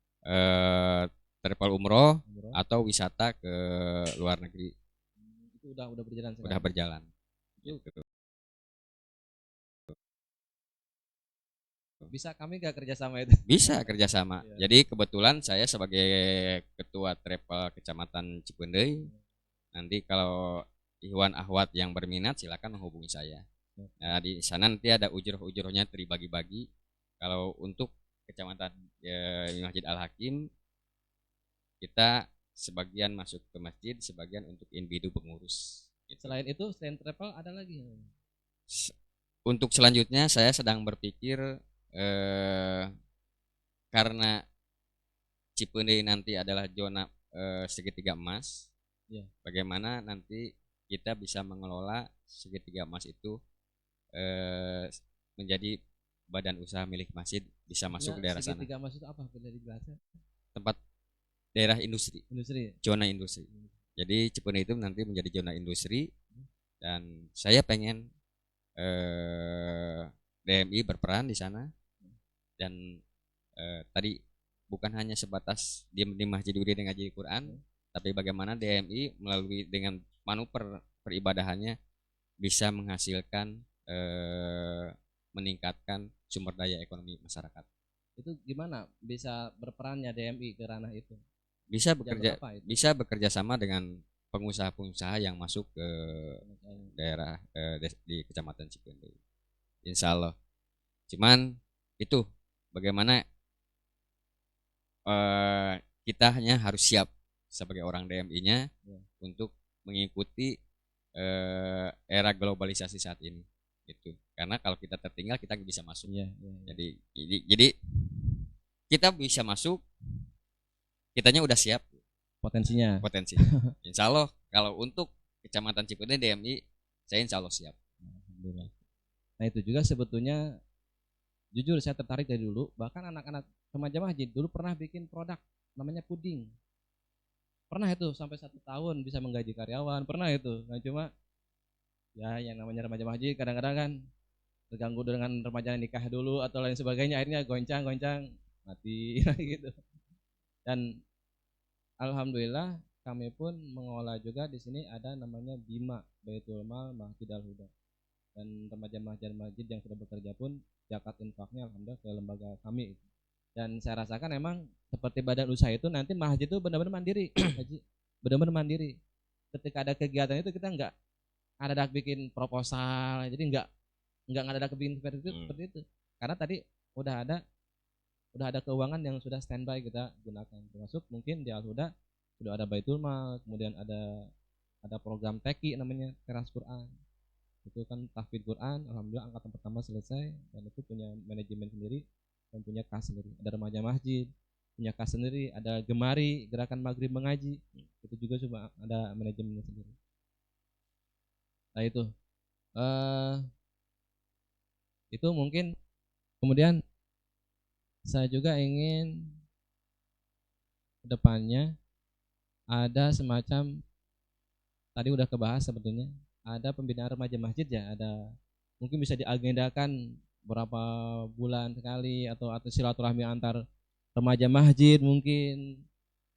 C: Travel umroh atau wisata ke luar negeri.
B: Itu udah berjalan sekarang.
C: Udah berjalan.
B: Gitu. Bisa kami gak kerjasama itu?
C: Bisa kerjasama. Ya. Jadi kebetulan saya sebagai ketua travel Kecamatan Cipendei, nanti kalau Ikhwan Ahwat yang berminat silakan menghubungi saya. Nah, di sana nanti ada ujroh-ujrohnya dibagi-bagi. Kalau untuk Kecamatan Masjid Al-Hakim, kita sebagian masuk ke masjid, sebagian untuk individu pengurus.
B: Gitu. Selain itu, selain travel ada lagi?
C: Untuk selanjutnya saya sedang berpikir karena Cipendei nanti adalah zona segitiga emas. Ya. Bagaimana nanti kita bisa mengelola segitiga emas itu menjadi badan usaha milik masjid, bisa masuk ke daerah sana.
B: Segitiga emas itu apa? Bisa dijelaskan?
C: Tempat daerah industri. Zona industri. Jadi Cipendei itu nanti menjadi zona industri, dan saya pengen DMI berperan di sana. Dan tadi bukan hanya sebatas di Masjid Wirid Ngaji Quran, tapi bagaimana DMI melalui dengan manuver peribadahannya bisa menghasilkan meningkatkan sumber daya ekonomi masyarakat.
B: Itu gimana bisa berperannya DMI ke ranah itu?
C: Bisa bekerja sama dengan pengusaha-pengusaha yang masuk ke daerah di Kecamatan Cipendei. Insya Allah. Cuman itu bagaimana kita hanya harus siap sebagai orang DMI-nya untuk mengikuti era globalisasi saat ini. Gitu. Karena kalau kita tertinggal kita bisa masuk. Jadi kita bisa masuk, kitanya udah siap potensi. Insya Allah kalau untuk Kecamatan Cipendei DMI, saya insya Allah siap.
B: Nah itu juga sebetulnya jujur saya tertarik dari dulu, bahkan anak-anak remaja masjid dulu pernah bikin produk namanya puding. Pernah itu sampai 1 tahun bisa menggaji karyawan, pernah itu. Nah cuma ya yang namanya remaja masjid kadang-kadang kan terganggu dengan remaja nikah dulu atau lain sebagainya, akhirnya goncang mati gitu. Dan alhamdulillah kami pun mengolah juga di sini ada namanya BIMA, Baitul Mal Masjid Al-Huda. Dan remaja masjid yang sudah bekerja pun zakat infaknya alhamdulillah ke lembaga kami. Dan saya rasakan memang seperti badan usaha itu nanti masjid itu benar-benar mandiri, benar-benar mandiri. Ketika ada kegiatan itu kita nggak ada bikin proposal, jadi nggak ada bikin seperti itu. Karena tadi udah ada keuangan yang sudah standby kita gunakan. Termasuk mungkin di Al-Huda sudah ada Baitul Mal, kemudian ada program TEKI namanya Teras Quran. Itu kan tahfidz Quran, alhamdulillah angkatan pertama selesai, dan itu punya manajemen sendiri dan punya kas sendiri. Ada remaja masjid punya kas sendiri, ada gemari gerakan maghrib mengaji, itu juga coba ada manajemennya sendiri. Nah itu mungkin. Kemudian saya juga ingin kedepannya ada semacam, tadi udah kebahas sebetulnya, ada pembinaan remaja masjid ya, ada mungkin bisa diagendakan berapa bulan sekali atau silaturahmi antar remaja masjid mungkin,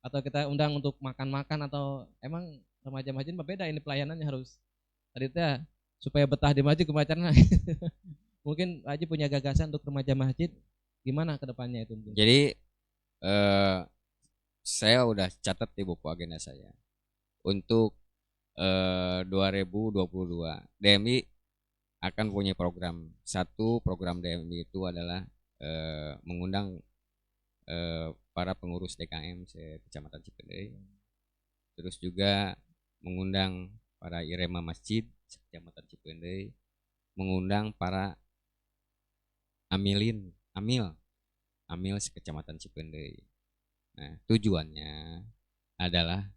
B: atau kita undang untuk makan-makan, atau emang remaja masjid berbeda ini pelayanannya harus tadi teh supaya betah di masjid kemacaran. Mungkin Pak Haji punya gagasan untuk remaja masjid gimana ke depannya itu mungkin.
C: Jadi saya udah catat di buku agenda saya untuk 2022 DMI akan punya program. Satu program DMI itu adalah mengundang para pengurus DKM Kecamatan Cipendei, terus juga mengundang para irema masjid Kecamatan Cipendei, mengundang para amil Kecamatan Cipendei. Nah, tujuannya adalah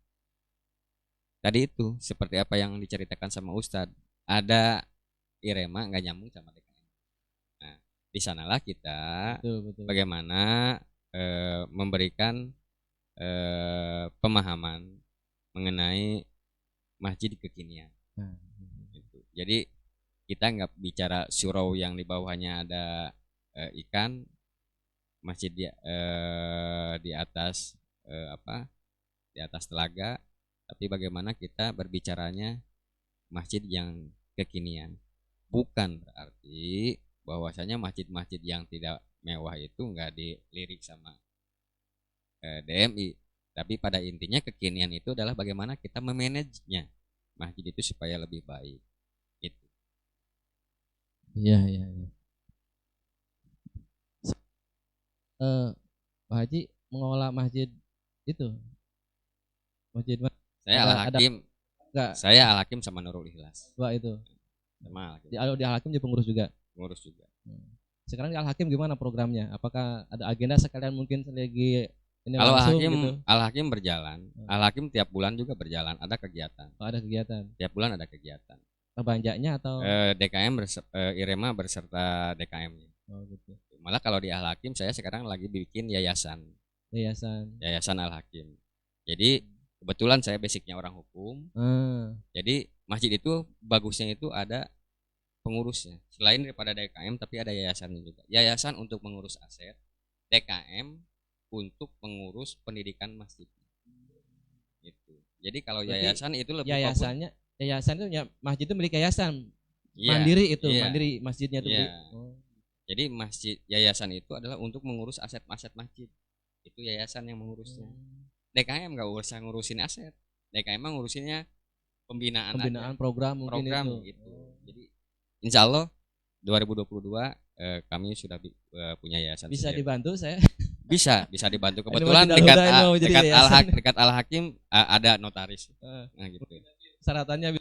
C: tadi itu seperti apa yang diceritakan sama Ustadz, ada irema nggak nyambung sama DKM. Nah, di sanalah kita
B: Betul.
C: bagaimana memberikan pemahaman mengenai masjid kekinian. Gitu. Jadi kita nggak bicara surau yang di bawahnya ada ikan, masjid di atas di atas telaga, tapi bagaimana kita berbicaranya masjid yang kekinian. Bukan berarti bahwasanya masjid-masjid yang tidak mewah itu nggak dilirik sama DMI, tapi pada intinya kekinian itu adalah bagaimana kita memanajenya masjid itu supaya lebih baik. Itu.
B: Iya. Pak Haji mengelola masjid itu,
C: Saya Al-Hakim, sama Nurul Ikhlas.
B: dua itu.
C: Sama
B: Di Al-Hakim jadi pengurus juga.
C: Pengurus juga.
B: Sekarang di Al-Hakim gimana programnya? Apakah ada agenda sekalian mungkin lagi ini
C: Kalau
B: langsung
C: Al-Hakim,
B: gitu?
C: Al-Hakim berjalan. Al-Hakim tiap bulan juga berjalan, ada kegiatan.
B: Oh, ada kegiatan.
C: Tiap bulan ada kegiatan.
B: Terbanjaknya atau
C: DKM Irema berserta DKM-nya.
B: oh gitu.
C: Malah kalau di Al-Hakim saya sekarang lagi bikin yayasan Al-Hakim. Jadi kebetulan saya basicnya orang hukum. Jadi masjid itu bagusnya itu ada pengurusnya. Selain daripada DKM tapi ada yayasannya juga. Yayasan untuk mengurus aset, DKM untuk mengurus pendidikan masjid. Gitu. Jadi kalau
B: Berarti
C: yayasan itu lebih
B: yayasan itu ya, masjid itu milik yayasan.
C: Iya,
B: Mandiri itu,
C: iya.
B: mandiri masjidnya itu.
C: Iya. Jadi yayasan itu adalah untuk mengurus aset-aset masjid. Itu yayasan yang mengurusnya. DKM nggak usah ngurusin aset. DKM mah ngurusinnya pembinaan aja.
B: program mungkin itu.
C: Gitu. Jadi insya Allah 2022 kami sudah punya yayasan.
B: Bisa dibantu saya?
C: Bisa dibantu. Kebetulan dekat Al-Hakim ada notaris. Nah gitu.
B: Syaratannya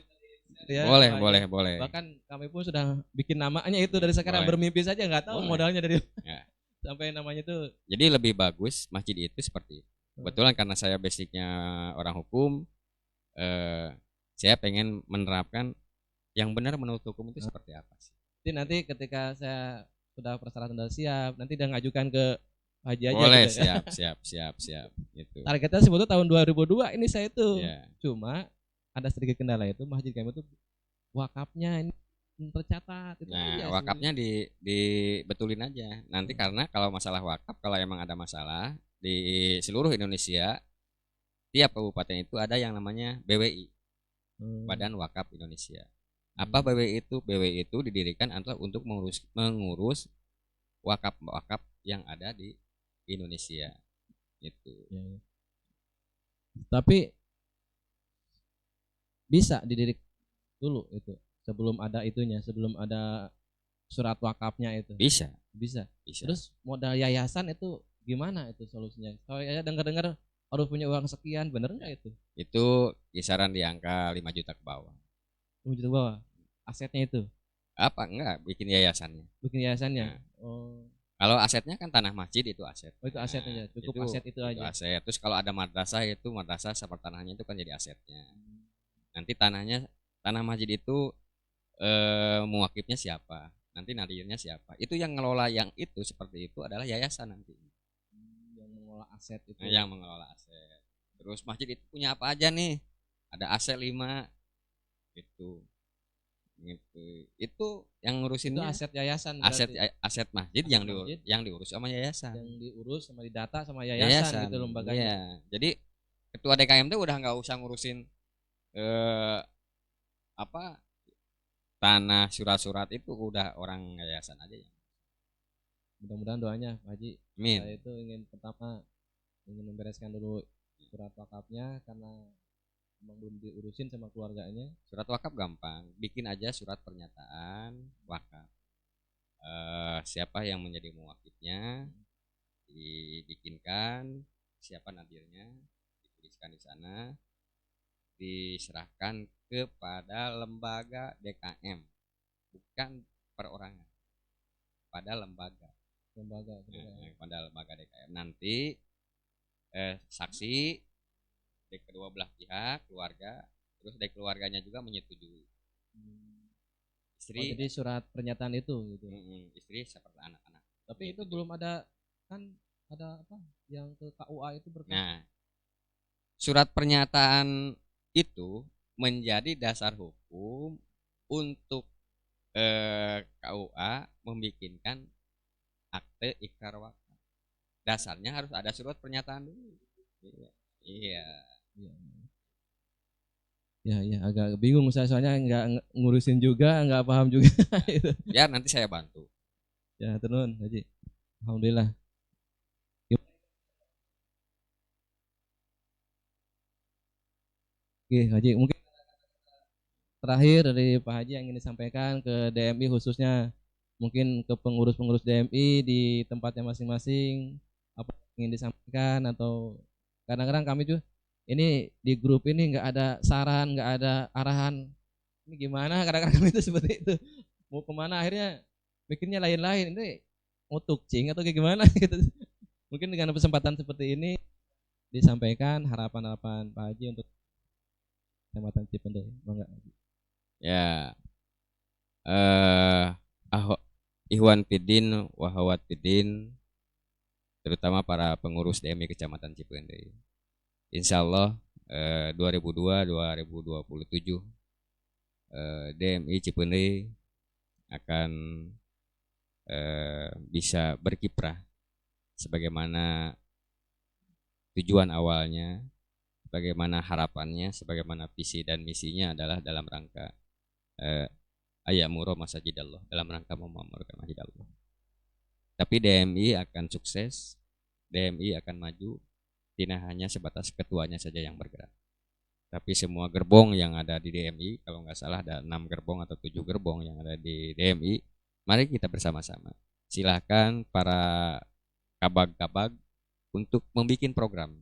B: ya,
C: boleh.
B: Bahkan kami pun sudah bikin namanya itu dari sekarang, bermimpi saja nggak tahu modalnya dari ya. Sampai namanya itu.
C: Jadi lebih bagus masjid itu seperti itu. Kebetulan karena saya basicnya orang hukum, saya pengen menerapkan yang benar menurut hukum itu seperti apa sih.
B: Jadi nanti ketika saya sudah persyaratan sudah siap, nanti udah ngajukan ke Haji aja.
C: Boleh,
B: gitu.
C: siap. Gitu.
B: Targetnya sebetulnya tahun 2002 ini saya itu.
C: Yeah.
B: Cuma ada sedikit kendala itu masjid kami itu wakafnya ini tercatat.
C: Nah, wakafnya dibetulin aja. Nanti karena kalau masalah wakaf, kalau emang ada masalah di seluruh Indonesia, tiap kabupaten itu ada yang namanya BWI, Badan Wakaf Indonesia. Apa BWI itu? BWI itu didirikan untuk mengurus wakaf yang ada di Indonesia. Itu.
B: Ya. Tapi bisa didirik dulu itu sebelum ada surat wakafnya itu.
C: Bisa.
B: Terus modal yayasan itu gimana itu solusinya? Kalau saya dengar harus punya uang sekian, bener nggak itu?
C: Itu kisaran di angka 5 juta ke bawah.
B: 5 juta ke bawah. Asetnya itu?
C: Apa enggak? Bikin yayasannya.
B: Nah. Oh.
C: Kalau asetnya kan tanah masjid itu aset.
B: Oh, itu asetnya, cukup aset itu aja.
C: Aset. Terus kalau ada madrasah itu madrasah seperti tanahnya itu kan jadi asetnya. Nanti tanah masjid itu muwakifnya siapa? Nanti nadirnya siapa? Itu yang ngelola yang itu seperti itu adalah yayasan nanti.
B: Yang mengelola aset itu.
C: Yang mengelola aset. Terus masjid itu punya apa aja nih? Ada AC 5 gitu. Gitu. Itu yang
B: Itu
C: ngurusinnya
B: aset yayasan
C: aset
B: berarti.
C: aset masjid
B: Aset
C: yang
B: masjid
C: yang diurus sama yayasan.
B: yang diurus sama didata sama yayasan
C: Yayasan.
B: gitu lembaganya.
C: Iya. Jadi ketua DKM tuh udah nggak usah ngurusin apa tanah surat-surat itu udah orang yayasan aja ya.
B: Mudah-mudahan doanya Pak Haji.
C: Amin.
B: Saya itu ingin membereskan dulu surat wakafnya karena emang belum diurusin sama keluarganya.
C: Surat wakaf gampang, bikin aja surat pernyataan wakaf. Siapa yang menjadi muwakifnya, dibikinkan, siapa nadirnya, dituliskan di sana, diserahkan kepada lembaga DKM, bukan perorangan, pada lembaga. Pada lembaga DKM. Nanti saksi dari kedua belah pihak, keluarga, terus dari keluarganya juga menyetujui. Istri,
B: jadi surat pernyataan itu gitu.
C: Istri serta anak-anak.
B: Tapi itu belum ada, kan ada apa yang ke KUA itu berkait.
C: Nah, surat pernyataan itu menjadi dasar hukum untuk KUA membikinkan akte ikrar wakaf. Dasarnya harus ada surat pernyataan dulu. Iya.
B: Ya, agak bingung saya soalnya nggak ngurusin juga, nggak paham juga.
C: Biar nanti saya bantu.
B: Ya, turun Haji. Alhamdulillah. Oke, Haji, mungkin terakhir dari Pak Haji yang ingin disampaikan ke DMI khususnya, mungkin ke pengurus-pengurus DMI di tempatnya masing-masing, apa yang ingin disampaikan, atau kadang-kadang kami juga ini di grup ini nggak ada saran, nggak ada arahan, ini gimana, kadang-kadang kami itu seperti itu, mau kemana akhirnya mikirnya lain-lain, ini mau tukcing atau kayak gimana gitu. Mungkin dengan kesempatan seperti ini disampaikan harapan-harapan Pak Haji untuk Kecamatan Cipendei. Bangga.
C: Ya, Ikhwan Fidin, Wahawat Fidin, terutama para pengurus DMI Kecamatan Cipendei. Insya Allah 2002-2027 DMI Cipendei akan bisa berkiprah sebagaimana tujuan awalnya, bagaimana harapannya, sebagaimana visi dan misinya adalah dalam rangka ayamuro masajidallah, dalam rangka memamurkan masjidallah. Tapi DMI akan sukses, DMI akan maju, tidak hanya sebatas ketuanya saja yang bergerak, tapi semua gerbong yang ada di DMI, kalau nggak salah ada 6 gerbong atau 7 gerbong yang ada di DMI, mari kita bersama-sama. Silahkan para kabag-kabag untuk membuat program.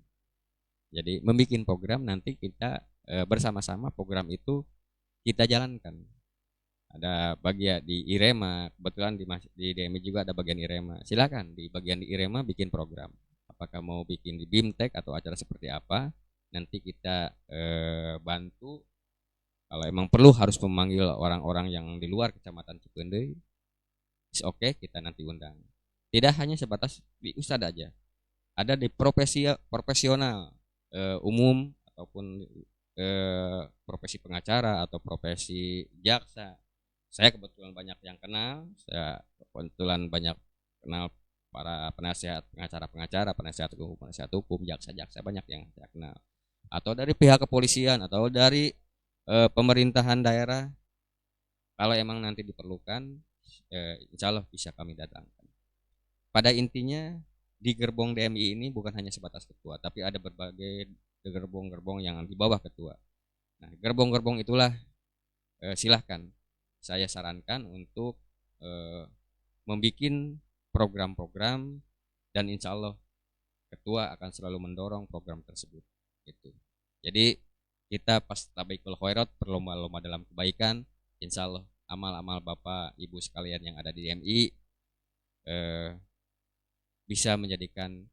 C: Jadi membuat program, nanti kita bersama-sama program itu kita jalankan. Ada bagian di IREMA, kebetulan di DMI juga ada bagian IREMA. Silakan di bagian di IREMA bikin program. Apakah mau bikin di BIMTEK atau acara seperti apa? Nanti kita bantu. Kalau emang perlu harus memanggil orang-orang yang di luar Kecamatan Cipendei, oke, kita nanti undang. Tidak hanya sebatas di ustad aja. Ada di profesional umum ataupun profesi pengacara atau profesi jaksa. Saya kebetulan banyak yang kenal, saya kebetulan banyak kenal para penasihat pengacara, penasihat hukum, jaksa-jaksa, banyak yang saya kenal. Atau dari pihak kepolisian atau dari pemerintahan daerah, kalau emang nanti diperlukan, insya Allah bisa kami datangkan. Pada intinya di gerbong DMI ini bukan hanya sebatas ketua, tapi ada berbagai gerbong-gerbong yang di bawah ketua. Nah, gerbong-gerbong itulah silahkan saya sarankan untuk membuat program-program, dan insya Allah ketua akan selalu mendorong program tersebut. Gitu. Jadi kita pas tabaikul khairat, berlomba-lomba dalam kebaikan, insya Allah amal-amal Bapak Ibu sekalian yang ada di DMI bisa menjadikan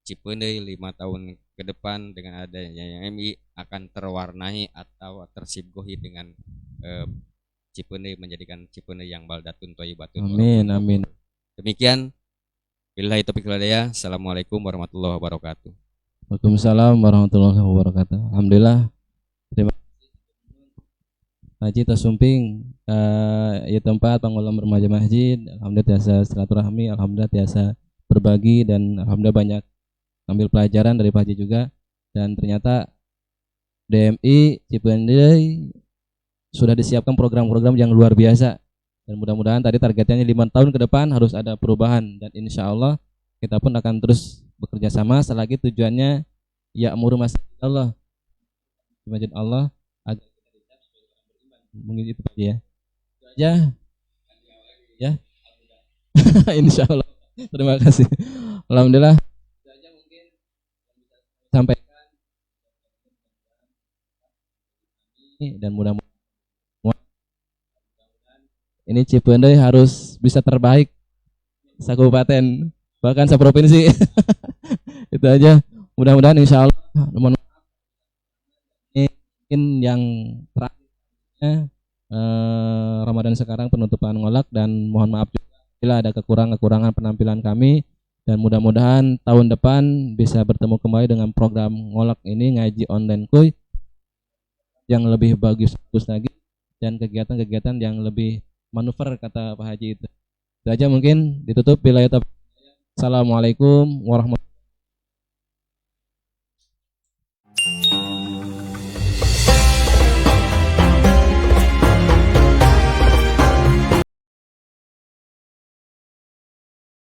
C: Cipendei 5 tahun ke depan dengan adanya DMI akan terwarnai atau tersibgohi dengan Cipendei, menjadikan Cipendei yang baldatun thayyibatun.
B: Amin, amin.
C: Demikian, billahi taufiq wal hidayah. Assalamualaikum warahmatullahi wabarakatuh.
B: Waalaikumsalam warahmatullahi wabarakatuh. Alhamdulillah. Terima Haji Tasumping ya tempat pengelola remaja masjid. Alhamdulillah tiasa silaturahmi, alhamdulillah tiasa berbagi dan alhamdulillah banyak ambil pelajaran dari Pak Haji juga. Dan ternyata DMI Cipendei sudah disiapkan program-program yang luar biasa. Dan mudah-mudahan tadi targetnya 5 tahun ke depan harus ada perubahan dan insya Allah kita pun akan terus bekerja sama selagi tujuannya ya'muru masjid Allah, masjid Allah agar mungkin itu ya. Itu aja ya. Insya Allah. Terima kasih. Alhamdulillah. Itu aja mungkin sampaikan dan mudah-mudahan ini Cipendei harus bisa terbaik sekabupaten bahkan seprovinsi. Itu aja. Mudah-mudahan insya Allah mungkin yang terakhirnya Ramadan sekarang penutupan ngolak dan mohon maaf juga bila ada kekurangan penampilan kami dan mudah-mudahan tahun depan bisa bertemu kembali dengan program ngolak ini ngaji online kuy yang lebih bagus lagi dan kegiatan-kegiatan yang lebih manuver kata Pak Haji itu. Itu aja mungkin ditutup bila ya. Assalamualaikum warahmatullahi wabarakatuh.